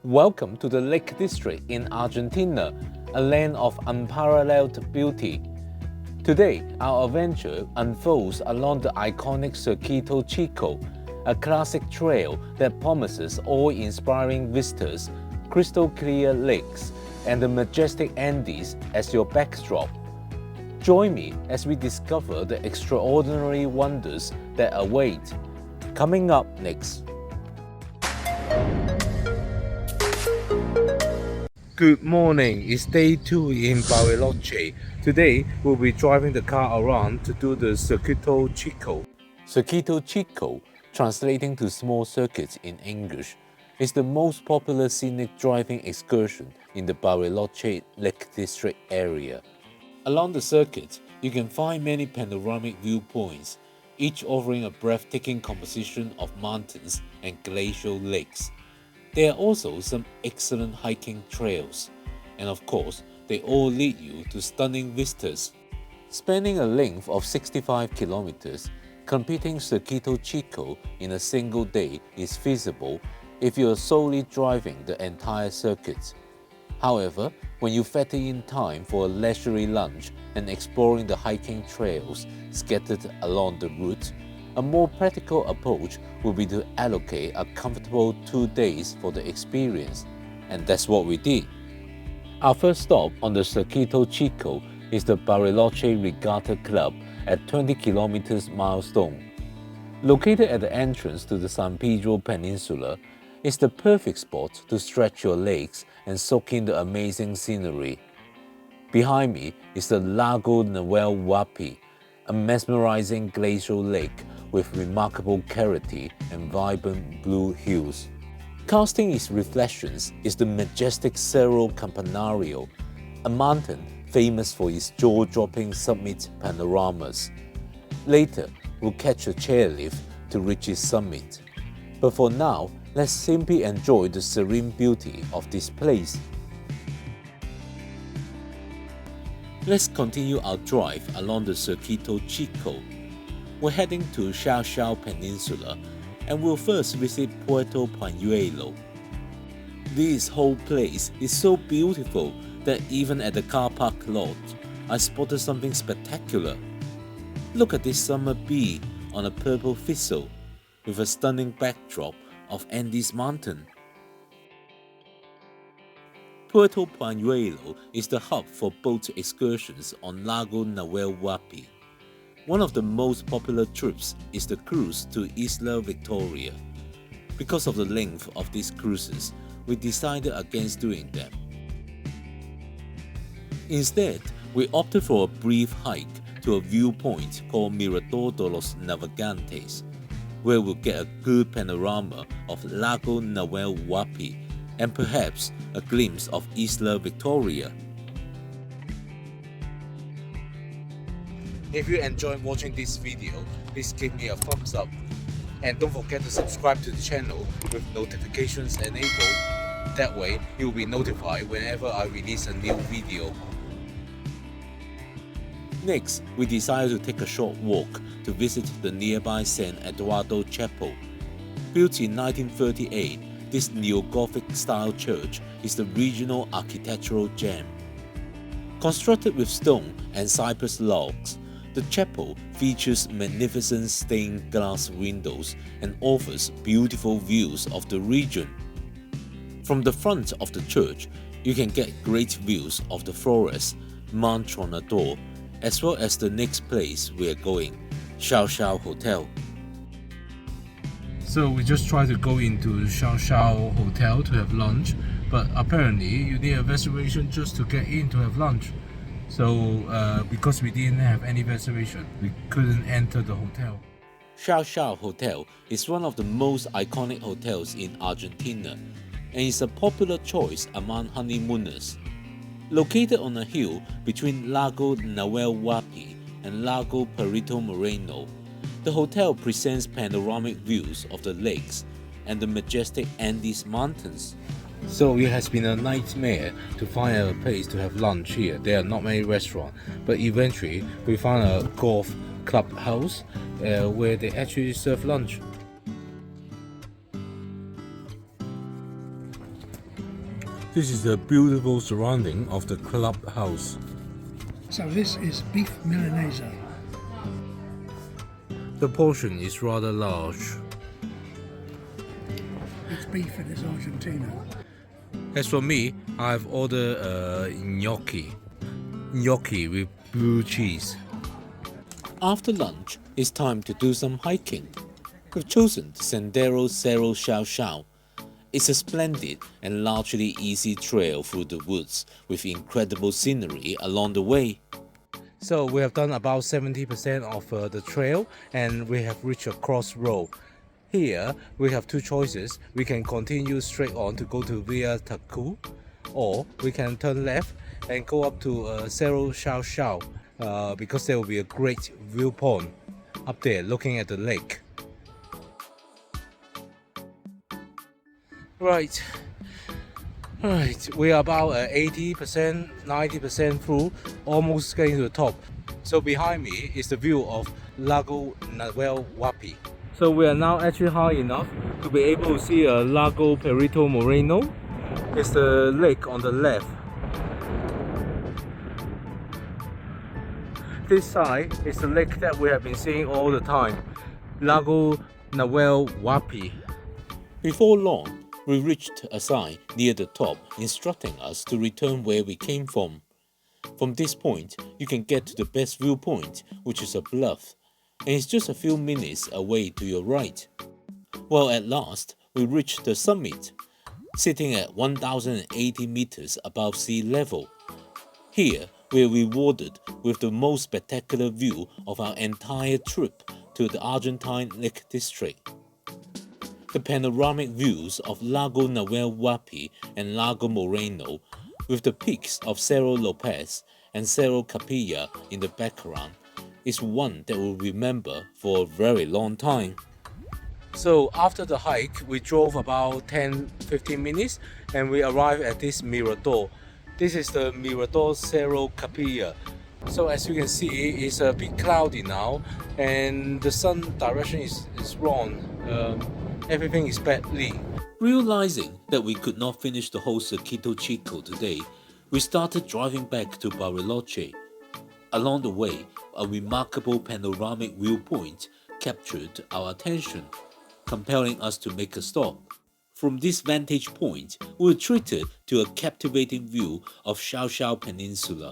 Welcome to the Lake District in Argentina, a land of unparalleled beauty. Today, our adventure unfolds along the iconic Cerrito Chico, a classic trail that promises awe-inspiring vistas, crystal clear lakes, and the majestic Andes as your backdrop. Join me as we discover the extraordinary wonders that await. Coming up next. Good morning, it's day 2 in Bariloche. Today, we'll be driving the car around to do the Cerrito Chico. Cerrito Chico, translating to small circuits in English, is the most popular scenic driving excursion in the Bariloche Lake District area. Along the circuit, you can find many panoramic viewpoints, each offering a breathtaking composition of mountains and glacial lakes. There are also some excellent hiking trails, and of course, they all lead you to stunning vistas. Spanning a length of 65 kilometers, completing Cerrito Chico in a single day is feasible if you are solely driving the entire circuit. However, when you factor in time for a leisurely lunch and exploring the hiking trails scattered along the route, a more practical approach would be to allocate a comfortable 2 days for the experience, and that's what we did. Our first stop on the Cerrito Chico is the Bariloche Regatta Club at 20 kilometers milestone. Located at the entrance to the San Pedro Peninsula, it's the perfect spot to stretch your legs and soak in the amazing scenery. Behind me is the Lago Nahuel Huapi, a mesmerizing glacial lake with remarkable clarity and vibrant blue hues. Casting its reflections is the majestic Cerro Campanario, a mountain famous for its jaw-dropping summit panoramas. Later, we'll catch a chairlift to reach its summit. But for now, let's simply enjoy the serene beauty of this place. Let's continue our drive along the Cerrito Chico. We're heading to Xiao Peninsula and we'll first visit Puerto Pañuelo. This whole place is so beautiful that even at the car park lot, I spotted something spectacular. Look at this summer bee on a purple thistle with a stunning backdrop of Andes Mountain. Puerto Pañuelo is the hub for boat excursions on Lago Nahuel Huapi. One of the most popular trips is the cruise to Isla Victoria. Because of the length of these cruises, we decided against doing them. Instead, we opted for a brief hike to a viewpoint called Mirador de los Navegantes, where we'll get a good panorama of Lago Nahuel Huapi and perhaps a glimpse of Isla Victoria. If you enjoyed watching this video, please give me a thumbs up. And don't forget to subscribe to the channel with notifications enabled. That way, you'll be notified whenever I release a new video. Next, we decided to take a short walk to visit the nearby San Eduardo Chapel. Built in 1938, this neo-Gothic style church is the regional architectural gem. Constructed with stone and cypress logs, the chapel features magnificent stained glass windows and offers beautiful views of the region. From the front of the church, you can get great views of the forest, Mount Tronador, as well as the next place we are going, Xiao Hotel. So we just tried to go into Xiao Hotel to have lunch, but apparently you need a reservation just to get in to have lunch. So because we didn't have any reservation, we couldn't enter the hotel. Xiao Hotel is one of the most iconic hotels in Argentina and is a popular choice among honeymooners. Located on a hill between Lago Nahuel Huapi and Lago Perito Moreno, the hotel presents panoramic views of the lakes and the majestic Andes Mountains. So it has been a nightmare to find a place to have lunch here. There are not many restaurants, but eventually we found a golf clubhouse where they actually serve lunch. This is the beautiful surrounding of the clubhouse. So this is beef Milanese. The portion is rather large. It's beef and it's Argentina. As for me, I've ordered gnocchi with blue cheese. After lunch, it's time to do some hiking. We've chosen the Sendero Cerro Xiao Xiao. It's a splendid and largely easy trail through the woods with incredible scenery along the way. So we have done about 70% of the trail and we have reached a crossroad. Here we have two choices. We can continue straight on to go to Villa Tacu, or we can turn left and go up to Cerro Xiao Xiao because there will be a great viewpoint up there looking at the lake. Right, we are about 80%, 90% through, almost getting to the top. So behind me is the view of Lago Nahuel Huapi. So we are now actually high enough to be able to see Lago Perito Moreno. It's the lake on the left. This side is the lake that we have been seeing all the time, Lago Nahuel Huapi. Before long, we reached a sign near the top instructing us to return where we came from. From this point, you can get to the best viewpoint, which is a bluff, and it's just a few minutes away to your right. Well, at last, we reached the summit, sitting at 1,080 meters above sea level. Here, we are rewarded with the most spectacular view of our entire trip to the Argentine Lake District. The panoramic views of Lago Nahuel Huapi and Lago Moreno, with the peaks of Cerro Lopez and Cerro Capilla in the background, is one that we'll remember for a very long time. So after the hike, we drove about 10-15 minutes and we arrived at this mirador. This is the Mirador Cerro Capilla. So as you can see, it's a bit cloudy now and the sun direction is wrong. Everything is badly. Realizing that we could not finish the whole Cerrito Chico today, we started driving back to Bariloche. Along the way, a remarkable panoramic viewpoint captured our attention, compelling us to make a stop. From this vantage point, we were treated to a captivating view of Xiao Xiao Peninsula.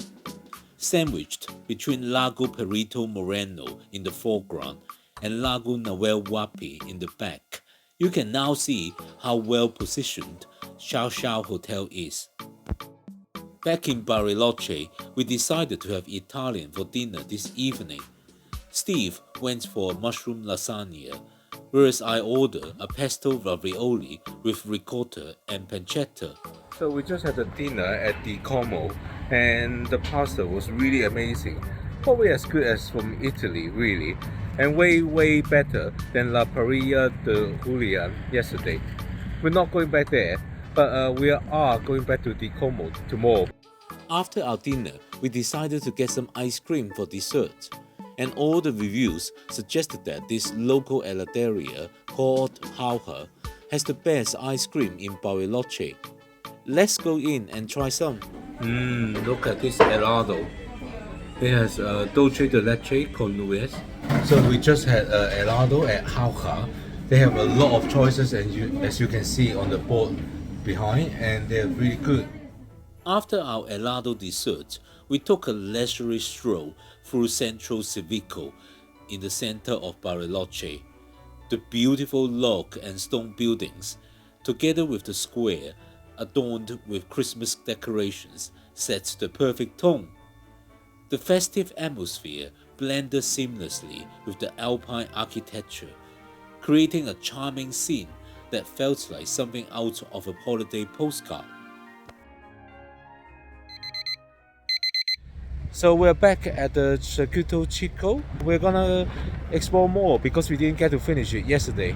Sandwiched between Lago Perito Moreno in the foreground and Lago Nahuel Huapi in the back, you can now see how well positioned Xiao Xiao Hotel is. Back in Bariloche, we decided to have Italian for dinner this evening. Steve went for mushroom lasagna, whereas I ordered a pesto ravioli with ricotta and pancetta. So we just had a dinner at the Como and the pasta was really amazing. Probably as good as from Italy, really, and way better than La Parrilla de Julian yesterday. We're not going back there, but we are going back to the Como tomorrow. After our dinner, we decided to get some ice cream for dessert, and all the reviews suggested that this local heladeria called Jauja has the best ice cream in Bariloche. Let's go in and try some. Look at this helado. It has dulce de leche con nuez. So we just had helado at Jauja. They have a lot of choices, and as you can see on the board behind, and they're really good. After our helado dessert, we took a leisurely stroll through Centro Cívico in the center of Bariloche. The beautiful log and stone buildings, together with the square adorned with Christmas decorations, sets the perfect tone. The festive atmosphere blended seamlessly with the alpine architecture, creating a charming scene that felt like something out of a holiday postcard. So we're back at the Cerrito Chico. We're gonna explore more because we didn't get to finish it yesterday.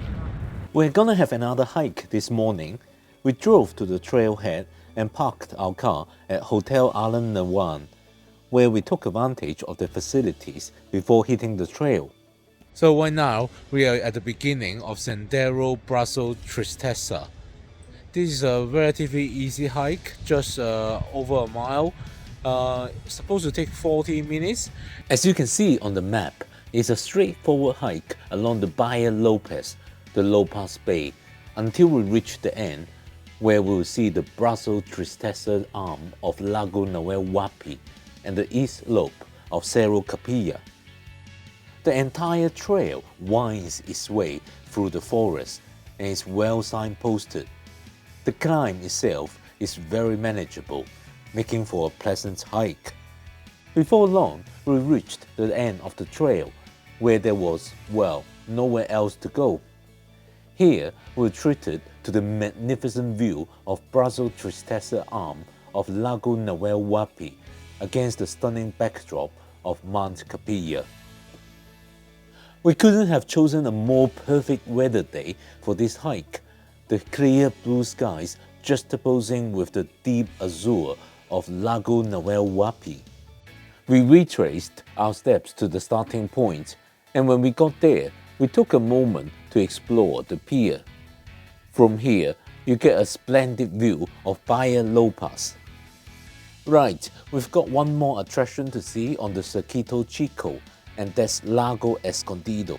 We're gonna have another hike this morning. We drove to the trailhead and parked our car at Hotel Alan Nawan, where we took advantage of the facilities before hitting the trail. So right now, we are at the beginning of Sendero Brazo Tristeza. This is a relatively easy hike, just over a mile. It's supposed to take 40 minutes. As you can see on the map, it's a straightforward hike along the Bahia Lopes, the Lopez Bay, until we reach the end, where we'll see the Braço Tristeza arm of Lago Noel Huapi and the east slope of Cerro Capilla. The entire trail winds its way through the forest and is well signposted. The climb itself is very manageable, making for a pleasant hike. Before long, we reached the end of the trail, where there was, well, nowhere else to go. Here, we were treated to the magnificent view of Braço Tristeza arm of Lago Noel Huapi against the stunning backdrop of Mount Capilla. We couldn't have chosen a more perfect weather day for this hike, the clear blue skies juxtaposing with the deep azure of Lago Noel Huapi. We retraced our steps to the starting point, and when we got there, we took a moment to explore the pier. From here, you get a splendid view of Bahia Lopes. Right, we've got one more attraction to see on the Cerrito Chico, and that's Lago Escondido.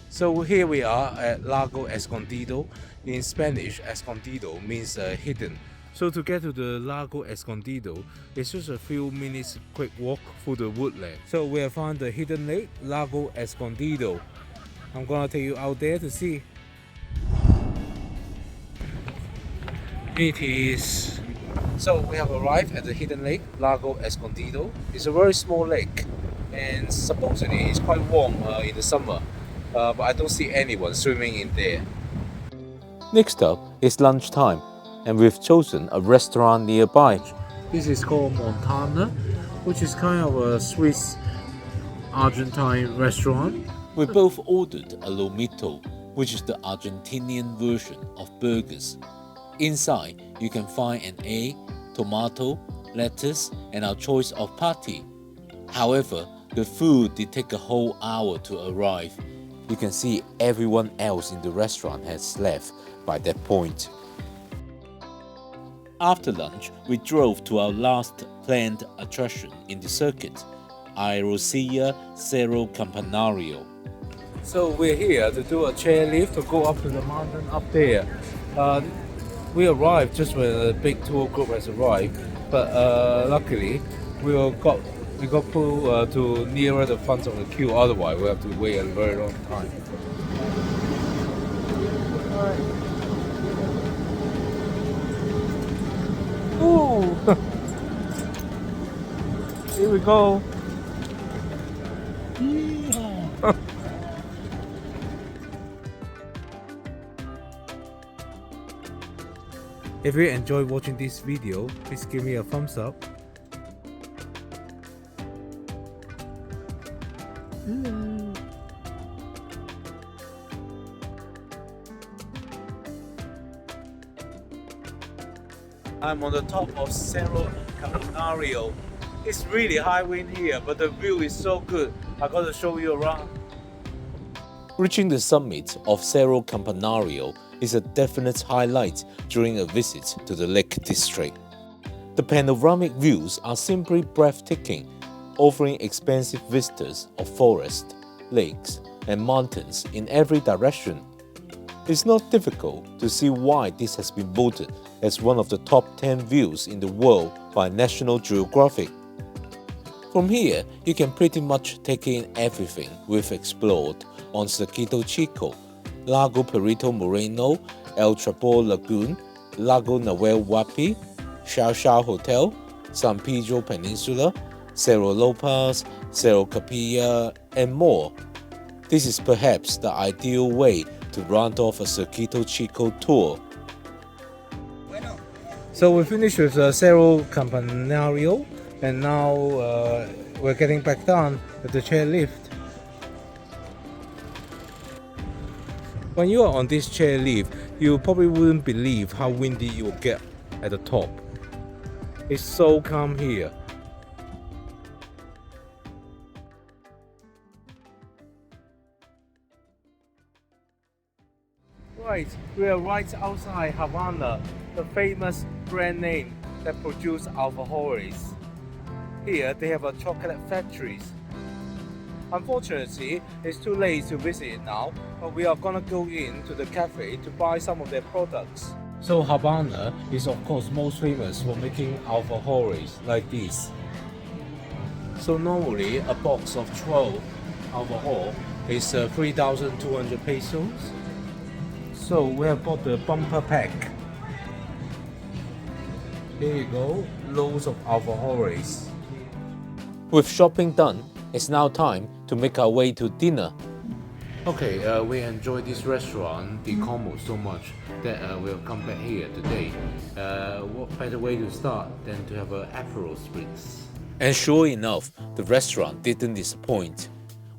So here we are at Lago Escondido. In Spanish, Escondido means hidden. So to get to the Lago Escondido, it's just a few minutes quick walk through the woodland. So we have found the hidden lake, Lago Escondido. I'm gonna take you out there to see. It is. So we have arrived at the hidden lake, Lago Escondido. It's a very small lake, and supposedly it's quite warm in the summer, but I don't see anyone swimming in there. Next up is lunchtime, and we've chosen a restaurant nearby. This is called Montana, which is kind of a Swiss Argentine restaurant. We both ordered a lomito, which is the Argentinian version of burgers. Inside, you can find an egg, tomato, lettuce, and our choice of patty. However, the food did take a whole hour to arrive. You can see everyone else in the restaurant has left by that point. After lunch, we drove to our last planned attraction in the circuit, Aerosilla Cerro Campanario. So we're here to do a chairlift to go up to the mountain up there. We arrived just when a big tour group has arrived, but luckily we got pulled to nearer the front of the queue. Otherwise, we have to wait a very long time. Ooh! Here we go. If you enjoyed watching this video, please give me a thumbs up. I'm on the top of Cerro Campanario. It's really high wind here, but the view is so good. I gotta show you around. Reaching the summit of Cerro Campanario is a definite highlight during a visit to the Lake District. The panoramic views are simply breathtaking, offering expansive vistas of forest, lakes, and mountains in every direction. It's not difficult to see why this has been voted as one of the top 10 views in the world by National Geographic. From here, you can pretty much take in everything we've explored on Cerrito Chico, Lago Perito Moreno, El Trapo Lagoon, Lago Noel Huapi, Xiao Xiao Hotel, San Pedro Peninsula, Cerro Lopez, Cerro Capilla, and more. This is perhaps the ideal way to round off a Cerrito Chico tour. So we finished with Cerro Campanario, and now we're getting back down with the chairlift. When you are on this chairlift, you probably wouldn't believe how windy you will get at the top. It's so calm here. Right, we are right outside Havana, the famous brand name that produce alfajores. Here they have a chocolate factories. Unfortunately, it's too late to visit it now, but we are gonna go into the cafe to buy some of their products. So Havana is of course most famous for making alfajores like this. So normally a box of 12 alfajor is 3,200 pesos. So we have bought the bumper pack. Here you go, loads of alfajores. With shopping done, it's now time to make our way to dinner. Okay, we enjoyed this restaurant, the Como, so much that we'll come back here today. What better way to start than to have an Aperol Spritz? And sure enough, the restaurant didn't disappoint.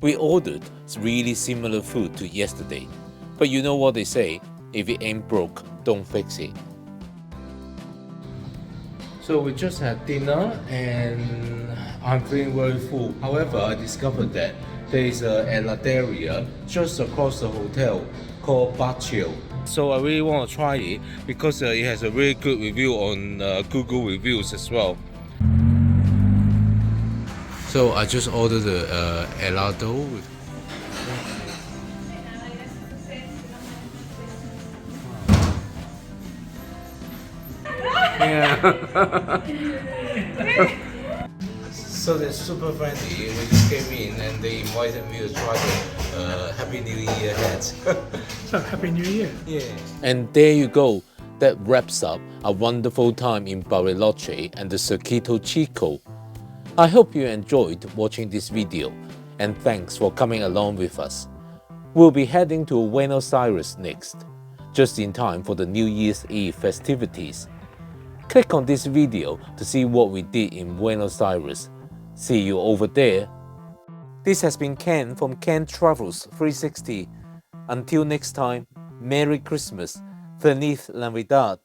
We ordered really similar food to yesterday. But you know what they say, if it ain't broke, don't fix it. So we just had dinner and I'm feeling very full. However, I discovered that there is a heladeria just across the hotel called Baccio. So I really want to try it because it has a really good review on Google reviews as well. So I just ordered the helado. Yeah. So they're super friendly. We just came in and they invited me to try the Happy New Year hat. So, Happy New Year. Yeah. And there you go. That wraps up a wonderful time in Bariloche and the Circuito Chico. I hope you enjoyed watching this video and thanks for coming along with us. We'll be heading to Buenos Aires next, just in time for the New Year's Eve festivities. Click on this video to see what we did in Buenos Aires. See you over there. This has been Ken from Ken Travels 360. Until next time, Merry Christmas, Feliz Navidad.